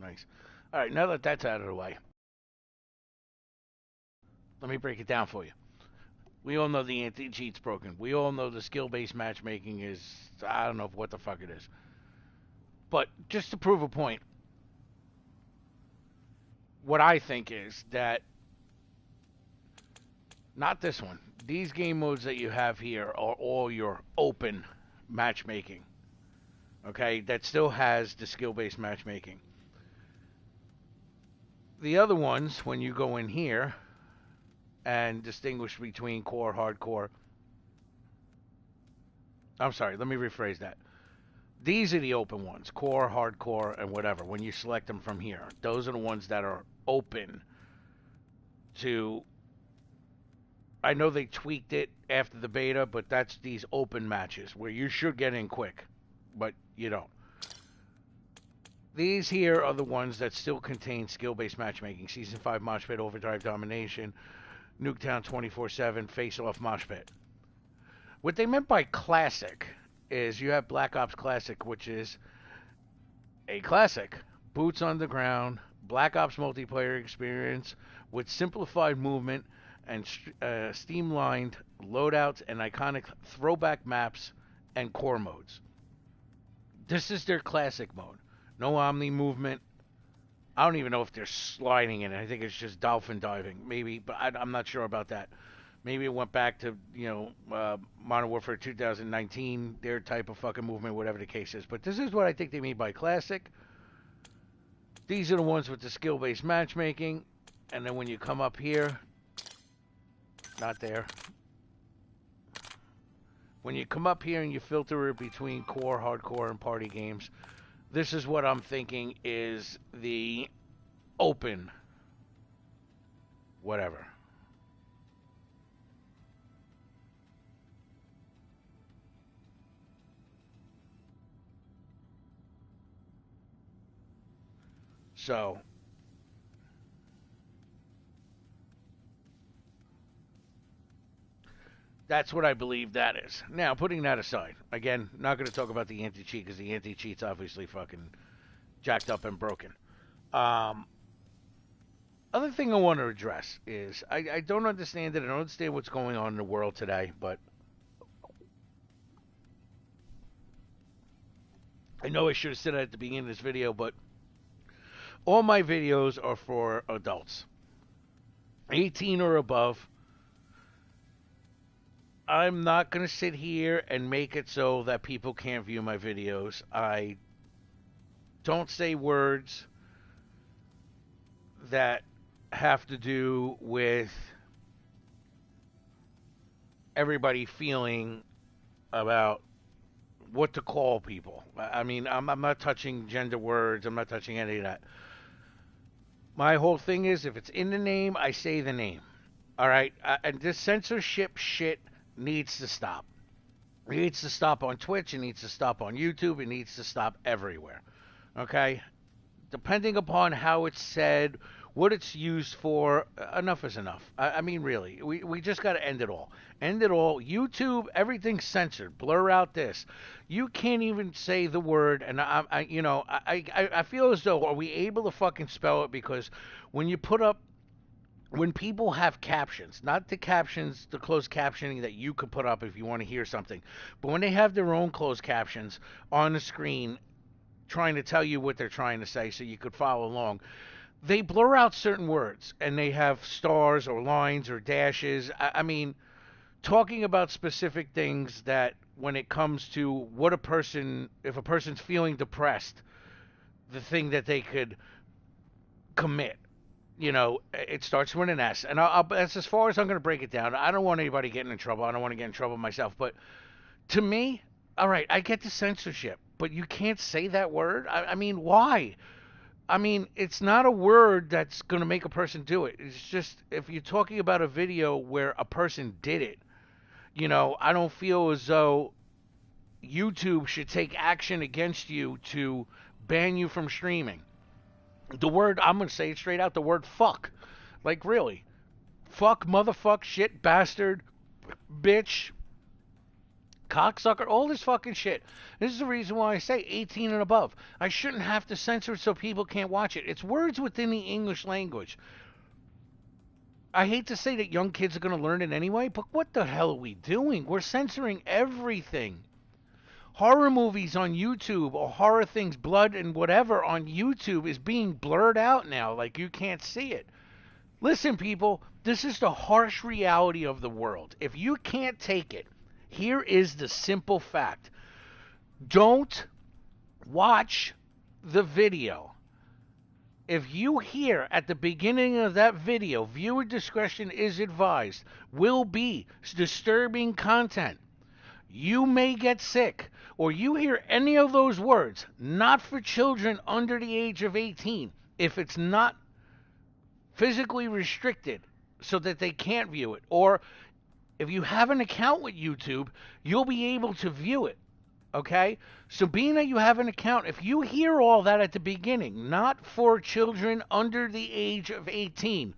Nice. All right, now that that's out of the way, let me break it down for you. We all know the anti-cheat's broken. We all know the skill-based matchmaking is, I don't know what the fuck it is. But just to prove a point, what I think is that, not this one, these game modes that you have here are all your open matchmaking. Okay, that still has the skill-based matchmaking. The other ones, when you go in here and distinguish between core, hardcore, I'm sorry, let me rephrase that. These are the open ones, core, hardcore, and whatever. When you select them from here, those are the ones that are open to. I know they tweaked it after the beta, but that's these open matches where you should get in quick, but you don't. These here are the ones that still contain skill-based matchmaking. Season 5 Mosh Pit, Overdrive Domination, Nuketown 24/7, Face-Off Mosh Pit. What they meant by classic is you have Black Ops Classic, which is a classic, boots on the ground, Black Ops multiplayer experience with simplified movement and streamlined loadouts and iconic throwback maps and core modes. This is their classic mode. No Omni movement. I don't even know if they're sliding in it. I think it's just dolphin diving, maybe, but I'm not sure about that. Maybe it went back to, Modern Warfare 2019, their type of fucking movement, whatever the case is. But this is what I think they mean by classic. These are the ones with the skill-based matchmaking. And then when you come up here, not there. When you come up here and you filter it between core, hardcore, and party games, this is what I'm thinking is the open whatever. So, that's what I believe that is. Now, putting that aside, again, not going to talk about the anti-cheat because the anti-cheat's obviously fucking jacked up and broken. Um, Other thing I want to address is I don't understand it. I don't understand what's going on in the world today, but I know I should have said it at the beginning of this video, but all my videos are for adults, 18 or above. I'm not going to sit here and make it so that people can't view my videos. I don't say words that have to do with everybody feeling about what to call people. I mean, I'm not touching gender words. I'm not touching any of that. My whole thing is if it's in the name, I say the name. All right? And this censorship shit needs to stop. It needs to stop on Twitch. It needs to stop on YouTube. It needs to stop everywhere. Okay? Depending upon how it's said, what it's used for, enough is enough. I mean, really, we just got to end it all. End it all. YouTube, everything's censored. Blur out this. You can't even say the word, and I feel as though, are we able to fucking spell it? Because when you put up, when people have captions, not the captions, the closed captioning that you could put up if you want to hear something, but when they have their own closed captions on the screen trying to tell you what they're trying to say so you could follow along, they blur out certain words and they have stars or lines or dashes. I mean, talking about specific things that when it comes to what a person, if a person's feeling depressed, the thing that they could commit, it starts with an S. And that's as far as I'm going to break it down. I don't want anybody getting in trouble. I don't want to get in trouble myself. But to me, all right, I get the censorship, but you can't say that word. I mean, why? I mean, it's not a word that's going to make a person do it. It's just if you're talking about a video where a person did it, I don't feel as though YouTube should take action against you to ban you from streaming. The word, I'm going to say it straight out, the word fuck. Like, really. Fuck, motherfuck, shit, bastard, bitch, cocksucker, all this fucking shit. This is the reason why I say 18 and above. I shouldn't have to censor it so people can't watch it. It's words within the English language. I hate to say that young kids are going to learn it anyway, but what the hell are we doing? We're censoring everything. Horror movies on YouTube or horror things, blood and whatever on YouTube is being blurred out now. Like you can't see it. Listen, people, this is the harsh reality of the world. If you can't take it, here is the simple fact. Don't watch the video. If you hear at the beginning of that video, viewer discretion is advised, will be disturbing content, you may get sick, or you hear any of those words, not for children under the age of 18, if it's not physically restricted so that they can't view it, or if you have an account with YouTube, you'll be able to view it. Okay? So being that you have an account, if you hear all that at the beginning, not for children under the age of 18,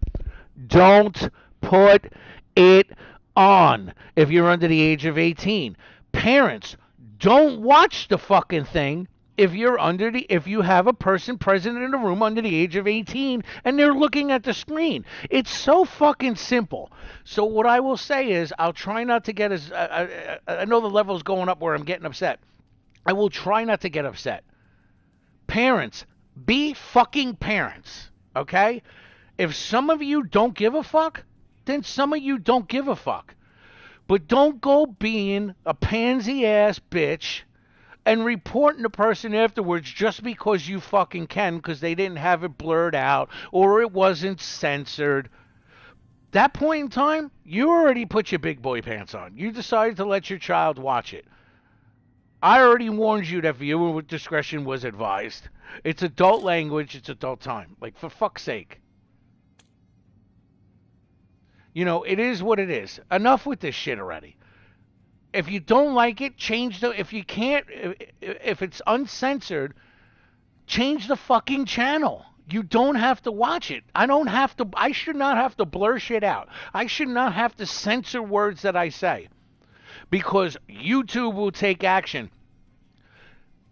don't put it on if you're under the age of 18. Parents, don't watch the fucking thing if you have a person present in a room under the age of 18 and they're looking at the screen. It's so fucking simple. So what I will say is I'll try not to get as I know the level's going up where I'm getting upset. I will try not to get upset. Parents, be fucking parents, okay? If some of you don't give a fuck, then some of you don't give a fuck. But don't go being a pansy-ass bitch and reporting the person afterwards just because you fucking can because they didn't have it blurred out or it wasn't censored. That point in time, you already put your big boy pants on. You decided to let your child watch it. I already warned you that viewer with discretion was advised. It's adult language. It's adult time. Like, for fuck's sake. You know, it is what it is. Enough with this shit already. If you don't like it, change the... If you can't... If it's uncensored, change the fucking channel. You don't have to watch it. I should not have to blur shit out. I should not have to censor words that I say. Because YouTube will take action.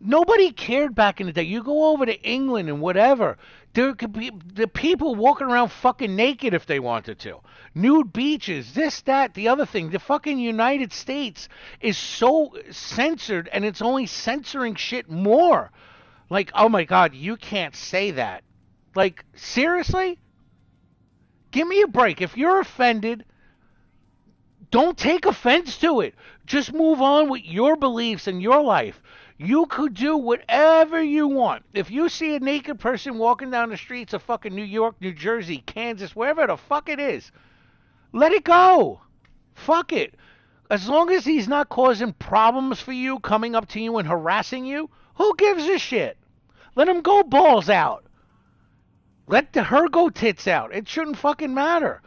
Nobody cared back in the day. You go over to England and whatever. There could be the people walking around fucking naked if they wanted to. Nude beaches, this, that, the other thing. The fucking United States is so censored and it's only censoring shit more. Like, oh my God, you can't say that. Like, seriously? Give me a break. If you're offended... Don't take offense to it. Just move on with your beliefs and your life. You could do whatever you want. If you see a naked person walking down the streets of fucking New York, New Jersey, Kansas, wherever the fuck it is, let it go. Fuck it. As long as he's not causing problems for you, coming up to you and harassing you, who gives a shit? Let him go balls out. Let her go tits out. It shouldn't fucking matter.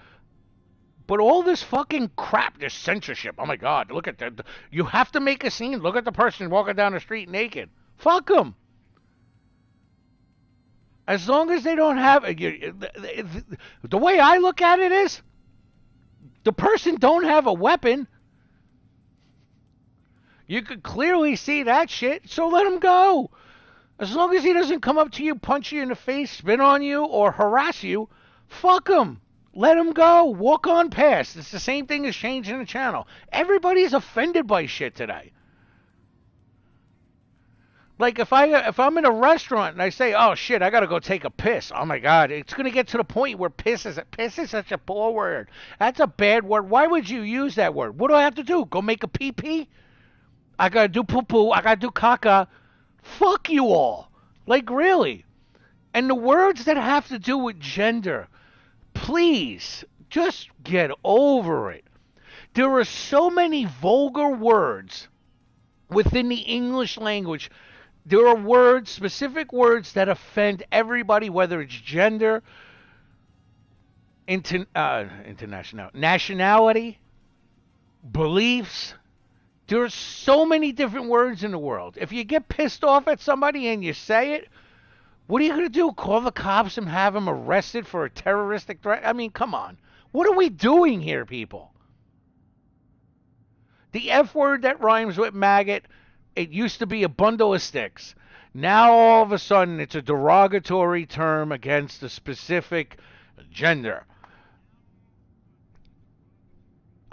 But all this fucking crap, this censorship, oh my God, look at that. You have to make a scene. Look at the person walking down the street naked. Fuck them. As long as they don't have... The way I look at it is, the person don't have a weapon. You could clearly see that shit, so let him go. As long as he doesn't come up to you, punch you in the face, spit on you, or harass you, fuck him. Let him go. Walk on past. It's the same thing as changing the channel. Everybody's offended by shit today. Like if I'm in a restaurant and I say, "Oh shit, I gotta go take a piss." Oh my God, it's gonna get to the point where piss is such a poor word. That's a bad word. Why would you use that word? What do I have to do? Go make a pee pee? I gotta do poo poo. I gotta do caca. Fuck you all. Like really. And the words that have to do with gender. Please, just get over it. There are so many vulgar words within the English language. There are words, specific words that offend everybody, whether it's gender, nationality, beliefs. There are so many different words in the world. If you get pissed off at somebody and you say it, what are you going to do? Call the cops and have them arrested for a terroristic threat? I mean, come on. What are we doing here, people? The F word that rhymes with maggot, it used to be a bundle of sticks. Now all of a sudden it's a derogatory term against a specific gender.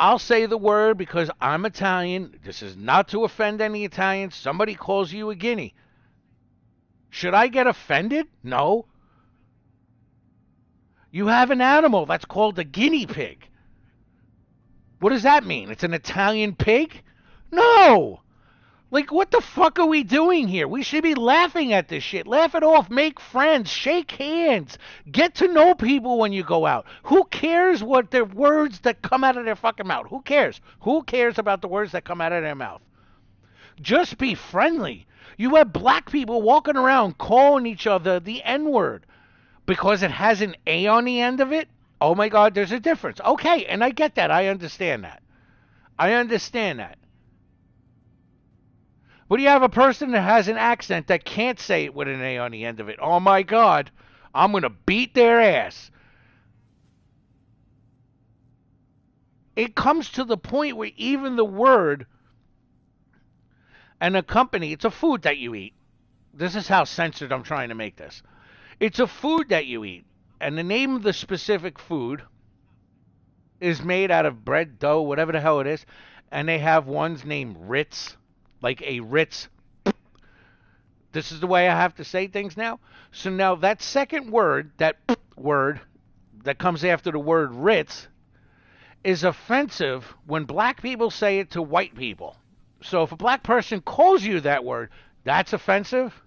I'll say the word because I'm Italian. This is not to offend any Italians. Somebody calls you a guinea. Should I get offended? No. You have an animal that's called a guinea pig. What does that mean? It's an Italian pig? No! Like, what the fuck are we doing here? We should be laughing at this shit. Laugh it off. Make friends. Shake hands. Get to know people when you go out. Who cares what the words that come out of their fucking mouth? Who cares? Who cares about the words that come out of their mouth? Just be friendly. You have black people walking around calling each other the N-word because it has an A on the end of it. Oh my God, there's a difference. Okay, and I get that. I understand that. I understand that. But you have a person that has an accent that can't say it with an A on the end of it. Oh my God, I'm going to beat their ass. It comes to the point where even the word and a company, it's a food that you eat. This is how censored I'm trying to make this. It's a food that you eat. And the name of the specific food is made out of bread, dough, whatever the hell it is. And they have ones named Ritz. Like a Ritz. This is the way I have to say things now. So now that second word, that word that comes after the word Ritz, is offensive when black people say it to white people. So if a black person calls you that word, that's offensive.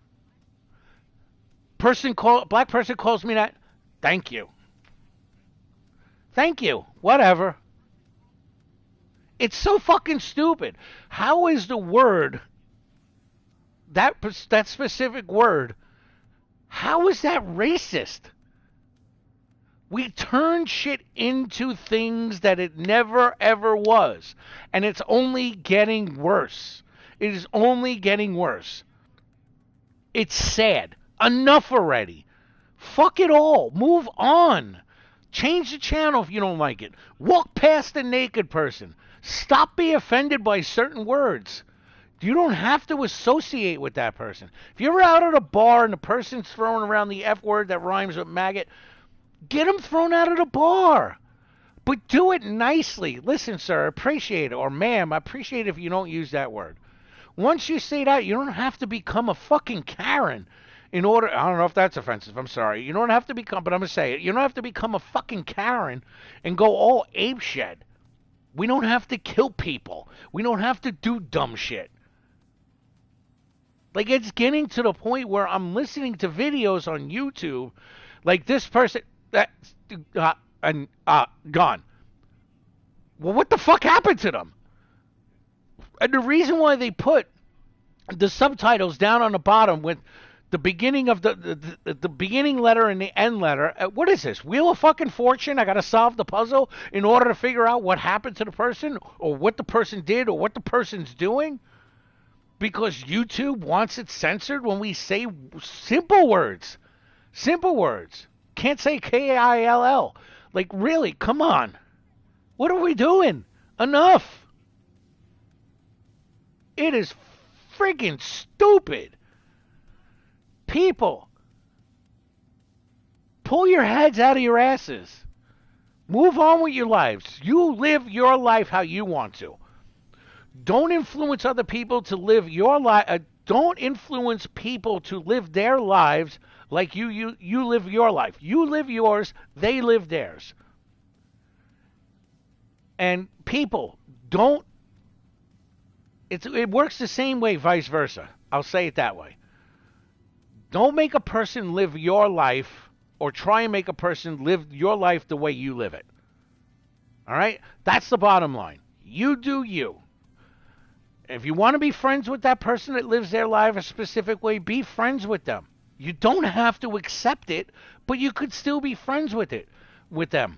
Black person calls me that, thank you. Thank you. Whatever. It's so fucking stupid. How is the word, that specific word, how is that racist? We turn shit into things that it never ever was. And it's only getting worse. It is only getting worse. It's sad. Enough already. Fuck it all. Move on. Change the channel if you don't like it. Walk past a naked person. Stop being offended by certain words. You don't have to associate with that person. If you're out at a bar and the person's throwing around the F word that rhymes with maggot, get them thrown out of the bar. But do it nicely. Listen, sir, I appreciate it. Or ma'am, I appreciate it if you don't use that word. Once you say that, you don't have to become a fucking Karen in order... I don't know if that's offensive. I'm sorry. You don't have to become... But I'm going to say it. You don't have to become a fucking Karen and go all apeshit. We don't have to kill people. We don't have to do dumb shit. Like, it's getting to the point where I'm listening to videos on YouTube, like this person, gone. Well, what the fuck happened to them? And the reason why they put the subtitles down on the bottom with the beginning of the beginning letter and the end letter. What is this? Wheel of fucking Fortune? I got to solve the puzzle in order to figure out what happened to the person or what the person did or what the person's doing? Because YouTube wants it censored when we say simple words. Simple words. Can't say K-I-L-L. Like, really, come on. What are we doing? Enough. It is friggin' stupid. People, pull your heads out of your asses. Move on with your lives. You live your life how you want to. Don't influence other people to live your life. Don't influence people to live their lives like you live your life. You live yours, they live theirs. And people, don't... It works the same way, vice versa. I'll say it that way. Don't make a person live your life or try and make a person live your life the way you live it. All right? That's the bottom line. You do you. If you want to be friends with that person that lives their life a specific way, be friends with them. You don't have to accept it, but you could still be friends with them.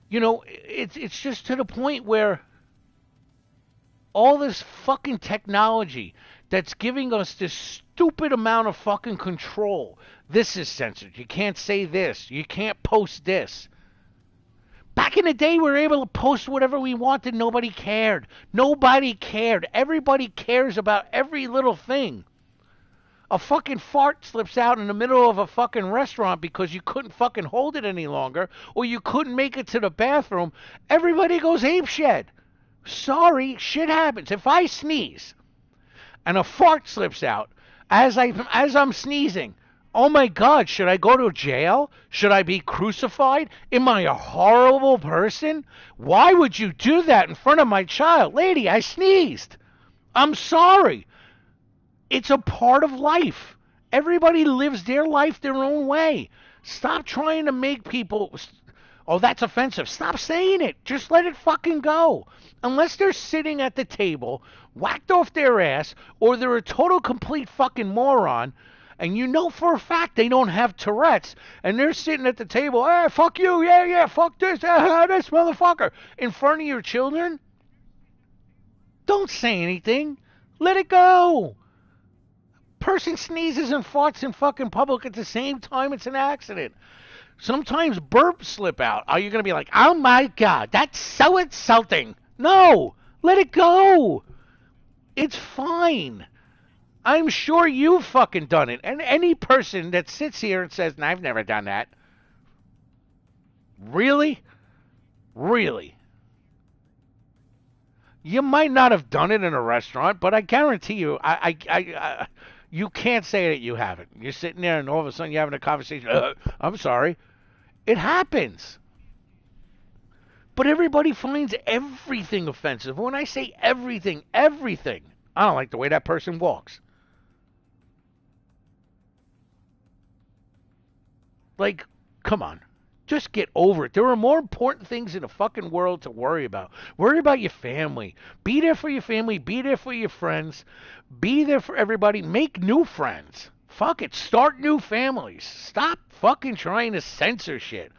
You know, it's just to the point where all this fucking technology that's giving us this stupid amount of fucking control. This is censored. You can't say this. You can't post this. Back in the day, we were able to post whatever we wanted. Nobody cared. Nobody cared. Everybody cares about every little thing. A fucking fart slips out in the middle of a fucking restaurant because you couldn't fucking hold it any longer, or you couldn't make it to the bathroom. Everybody goes apeshit. Sorry, shit happens. If I sneeze and a fart slips out as I'm sneezing, oh my God, should I go to jail? Should I be crucified? Am I a horrible person? Why would you do that in front of my child? Lady, I sneezed. I'm sorry. It's a part of life. Everybody lives their life their own way. Stop trying to make people, oh, that's offensive. Stop saying it. Just let it fucking go. Unless they're sitting at the table, whacked off their ass, or they're a total complete fucking moron, and you know for a fact they don't have Tourette's, and they're sitting at the table, hey, fuck you, yeah, fuck this, this motherfucker, in front of your children, don't say anything. Let it go. Person sneezes and farts in fucking public at the same time, it's an accident. Sometimes burps slip out. Are you going to be like, oh my God, that's so insulting? No, let it go. It's fine. I'm sure you've fucking done it. And any person that sits here and says, no, I've never done that. Really? Really? You might not have done it in a restaurant, but I guarantee you, you can't say that you haven't. You're sitting there and all of a sudden you're having a conversation. I'm sorry. It happens. But everybody finds everything offensive. When I say everything, everything. I don't like the way that person walks. Like, come on. Just get over it. There are more important things in the fucking world to worry about. Worry about your family. Be there for your family. Be there for your friends. Be there for everybody. Make new friends. Fuck it. Start new families. Stop fucking trying to censor shit.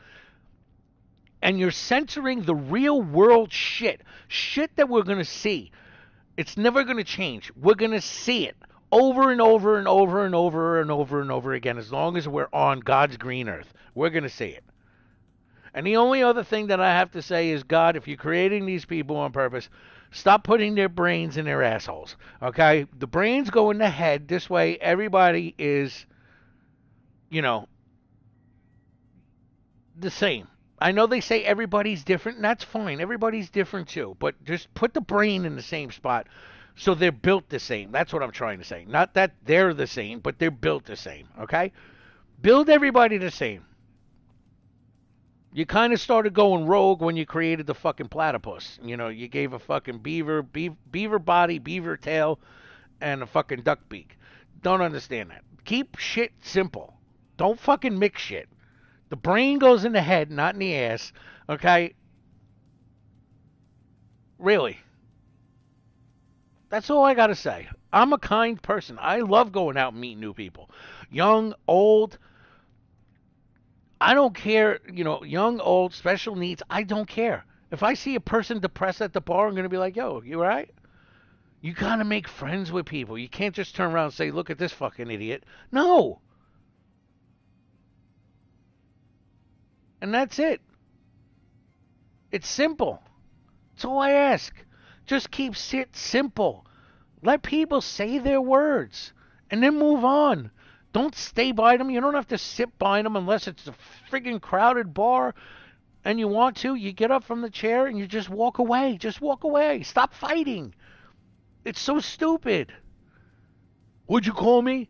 And you're censoring the real world shit. Shit that we're going to see. It's never going to change. We're going to see it over and over and over and over and over and over again. As long as we're on God's green earth, we're going to see it. And the only other thing that I have to say is, God, if you're creating these people on purpose, stop putting their brains in their assholes. Okay? The brains go in the head. This way, everybody is, the same. I know they say everybody's different, and that's fine. Everybody's different too. But just put the brain in the same spot so they're built the same. That's what I'm trying to say. Not that they're the same, but they're built the same. Okay? Build everybody the same. You kind of started going rogue when you created the fucking platypus. You gave a fucking beaver body, beaver tail, and a fucking duck beak. Don't understand that. Keep shit simple. Don't fucking mix shit. The brain goes in the head, not in the ass. Okay? Really. That's all I gotta say. I'm a kind person. I love going out and meeting new people. Young, old, I don't care, young, old, special needs, I don't care. If I see a person depressed at the bar, I'm going to be like, yo, you all right? You got to make friends with people. You can't just turn around and say, look at this fucking idiot. No. And that's it. It's simple. That's all I ask. Just keep it simple. Let people say their words and then move on. Don't stay by them. You don't have to sit by them unless it's a friggin' crowded bar and you want to. You get up from the chair and you just walk away. Just walk away. Stop fighting. It's so stupid. Would you call me?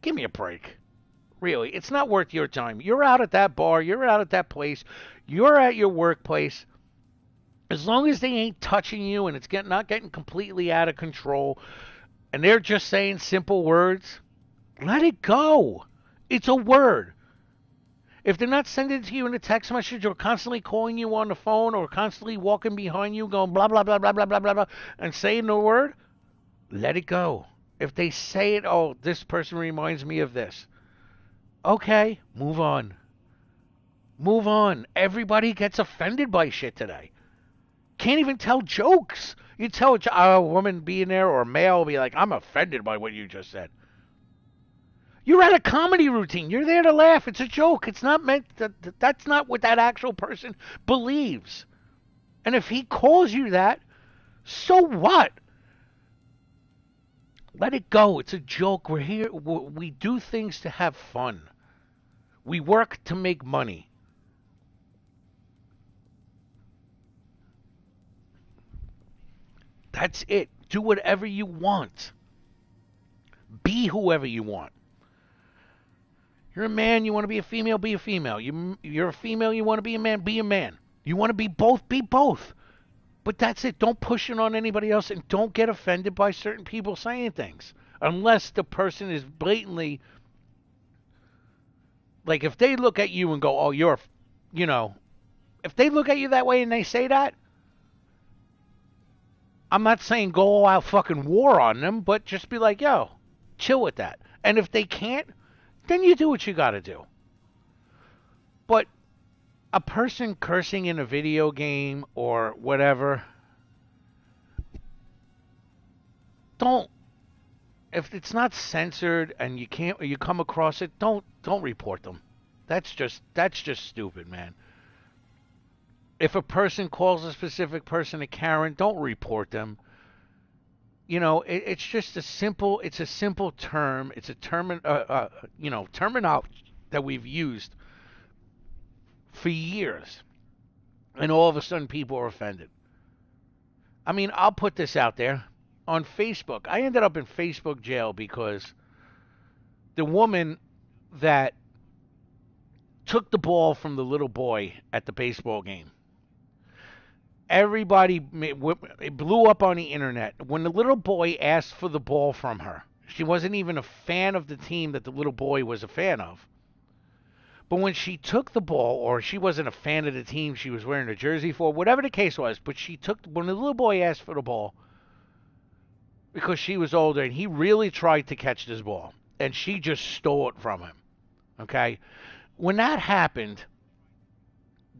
Give me a break. Really, it's not worth your time. You're out at that bar. You're out at that place. You're at your workplace. As long as they ain't touching you and it's not getting completely out of control and they're just saying simple words, let it go. It's a word. If they're not sending it to you in a text message or constantly calling you on the phone or constantly walking behind you going blah, blah, blah, blah, blah, blah, blah, blah, and saying the word, let it go. If they say it, oh, this person reminds me of this. Okay, move on. Move on. Everybody gets offended by shit today. Can't even tell jokes. You tell a woman being there or a male will be like, I'm offended by what you just said. You're at a comedy routine. You're there to laugh. It's a joke. It's not meant that's not what that actual person believes. And if he calls you that, so what? Let it go. It's a joke. We're here. We do things to have fun. We work to make money. That's it. Do whatever you want. Be whoever you want. You're a man, you want to be a female, be a female. You're a female, you want to be a man, be a man. You want to be both, be both. But that's it. Don't push it on anybody else, and don't get offended by certain people saying things. Unless the person is blatantly, like, if they look at you and go, oh, you know, if they look at you that way and they say that, I'm not saying go all out fucking war on them, but just be like, yo, chill with that. And if they can't, then you do what you got to do. But a person cursing in a video game or whatever, don't. If it's not censored and you can't, or you come across it, don't report them. That's just stupid, man. If a person calls a specific person a Karen, don't report them. You know, it's just a simple term. It's a terminology that we've used for years, and all of a sudden people are offended. I mean, I'll put this out there on Facebook. I ended up in Facebook jail because the woman that took the ball from the little boy at the baseball game, everybody, it blew up on the internet. When the little boy asked for the ball from her, she wasn't even a fan of the team that the little boy was a fan of. But when she took the ball, or she wasn't a fan of the team she was wearing a jersey for, whatever the case was, but when the little boy asked for the ball, because she was older, and he really tried to catch this ball, and she just stole it from him. Okay? When that happened,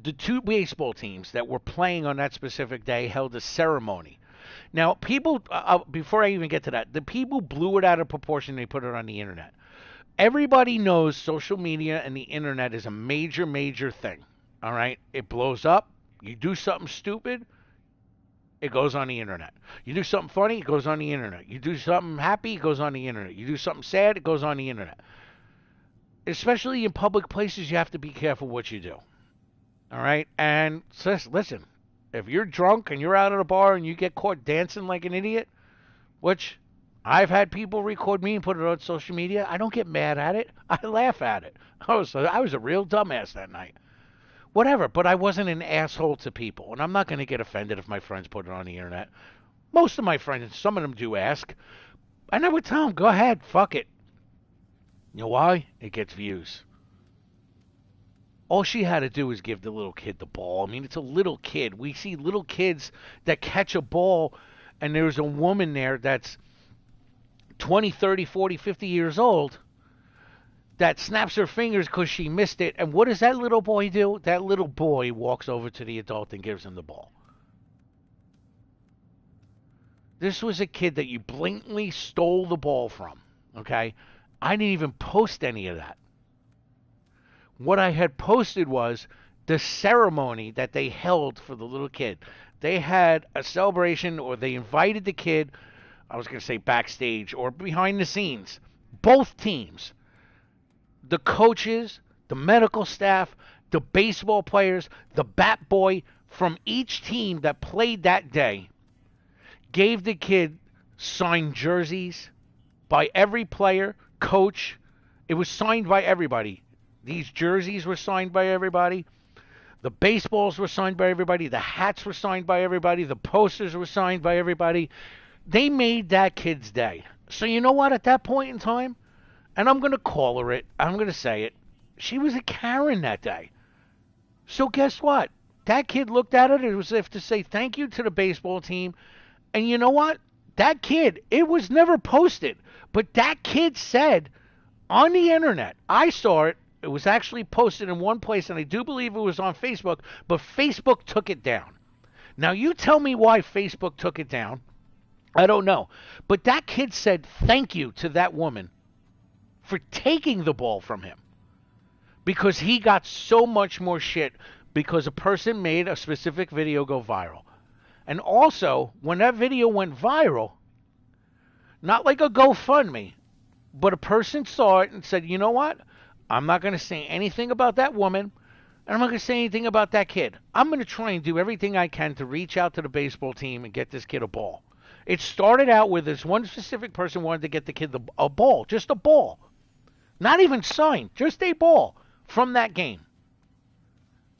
the two baseball teams that were playing on that specific day held a ceremony. Now, people, before I even get to that, the people blew it out of proportion. They put it on the internet. Everybody knows social media and the internet is a major, major thing. All right? It blows up. You do something stupid, it goes on the internet. You do something funny, it goes on the internet. You do something happy, it goes on the internet. You do something sad, it goes on the internet. Especially in public places, you have to be careful what you do. All right? And listen, if you're drunk and you're out at a bar and you get caught dancing like an idiot, which I've had people record me and put it on social media, I don't get mad at it. I laugh at it. I was a real dumbass that night. Whatever, but I wasn't an asshole to people. And I'm not going to get offended if my friends put it on the internet. Most of my friends, some of them do ask. I never tell them, go ahead, fuck it. You know why? It gets views. All she had to do was give the little kid the ball. I mean, it's a little kid. We see little kids that catch a ball, and there's a woman there that's 20, 30, 40, 50 years old that snaps her fingers because she missed it. And what does that little boy do? That little boy walks over to the adult and gives him the ball. This was a kid that you blatantly stole the ball from, okay? I didn't even post any of that. What I had posted was the ceremony that they held for the little kid. They had a celebration, or they invited the kid, I was going to say backstage or behind the scenes. Both teams, the coaches, the medical staff, the baseball players, the bat boy from each team that played that day, gave the kid signed jerseys by every player, coach. It was signed by everybody. These jerseys were signed by everybody. The baseballs were signed by everybody. The hats were signed by everybody. The posters were signed by everybody. They made that kid's day. So you know what? At that point in time, and I'm going to call her it, I'm going to say it, she was a Karen that day. So guess what? That kid looked at it as if to say thank you to the baseball team. And you know what? That kid, it was never posted, but that kid said on the internet, I saw it, it was actually posted in one place, and I do believe it was on Facebook, but Facebook took it down. Now, you tell me why Facebook took it down. I don't know. But that kid said thank you to that woman for taking the ball from him because he got so much more shit because a person made a specific video go viral. And also, when that video went viral, not like a GoFundMe, but a person saw it and said, you know what? I'm not going to say anything about that woman, and I'm not going to say anything about that kid. I'm going to try and do everything I can to reach out to the baseball team and get this kid a ball. It started out with this one specific person wanted to get the kid a ball, just a ball. Not even signed, just a ball from that game.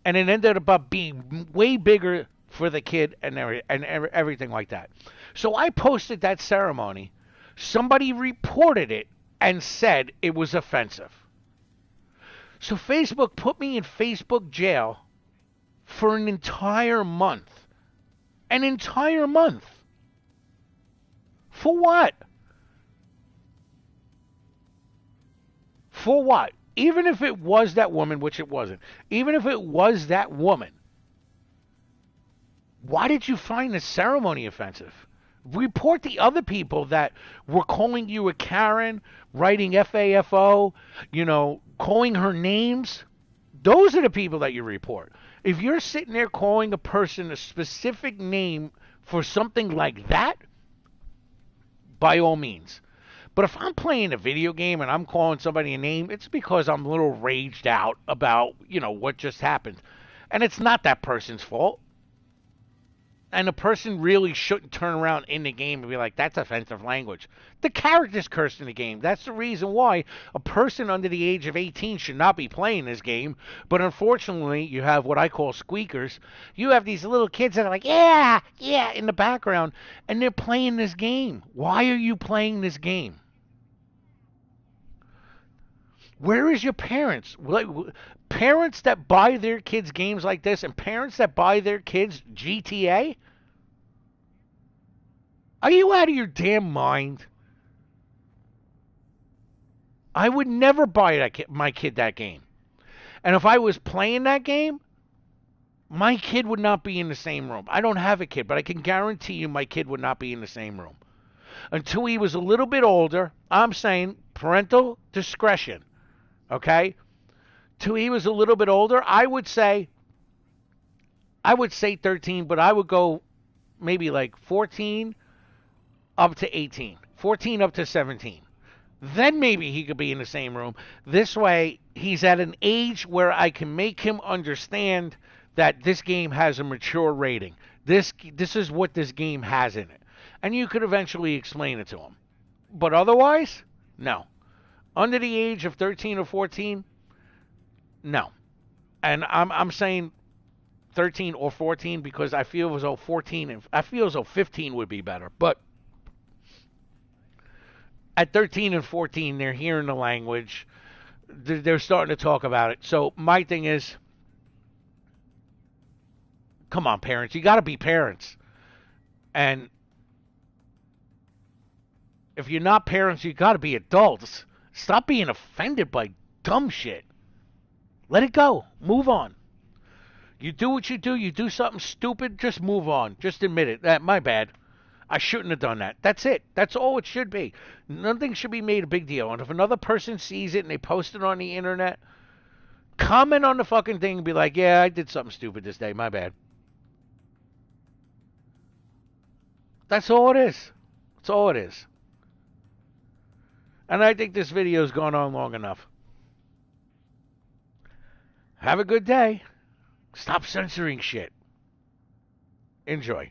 And it ended up being way bigger for the kid and everything like that. So I posted that ceremony. Somebody reported it and said it was offensive. So Facebook put me in Facebook jail for an entire month. An entire month. For what? For what? Even if it was that woman, which it wasn't, even if it was that woman, why did you find the ceremony offensive? Report the other people that were calling you a Karen, writing FAFO, calling her names. Those are the people that you report. If you're sitting there calling a person a specific name for something like that, by all means. But if I'm playing a video game and I'm calling somebody a name, it's because I'm a little raged out about, what just happened. And it's not that person's fault. And a person really shouldn't turn around in the game and be like, that's offensive language. The character's cursed in the game. That's the reason why a person under the age of 18 should not be playing this game. But unfortunately, you have what I call squeakers. You have these little kids that are like, yeah, in the background. And they're playing this game. Why are you playing this game? Where is your parents? Parents that buy their kids games like this and parents that buy their kids GTA? Are you out of your damn mind? I would never buy my kid that game. And if I was playing that game, my kid would not be in the same room. I don't have a kid, but I can guarantee you my kid would not be in the same room. Until he was a little bit older, I'm saying parental discretion. Okay? Till he was a little bit older, I would say 13, but I would go maybe like 14 up to 18, 14 up to 17. Then maybe he could be in the same room. This way, he's at an age where I can make him understand that this game has a mature rating. This is what this game has in it. And you could eventually explain it to him. But otherwise, no. Under the age of 13 or 14, no. And I'm saying 13 or 14 because I feel as though 15 would be better. But at 13 and 14, they're hearing the language. They're starting to talk about it. So my thing is, come on, parents. You got to be parents. And if you're not parents, you got to be adults. Stop being offended by dumb shit. Let it go. Move on. You do what you do. You do something stupid, just move on. Just admit it. My bad. I shouldn't have done that. That's it. That's all it should be. Nothing should be made a big deal. And if another person sees it and they post it on the internet, comment on the fucking thing and be like, yeah, I did something stupid this day. My bad. That's all it is. That's all it is. And I think this video's gone on long enough. Have a good day. Stop censoring shit. Enjoy.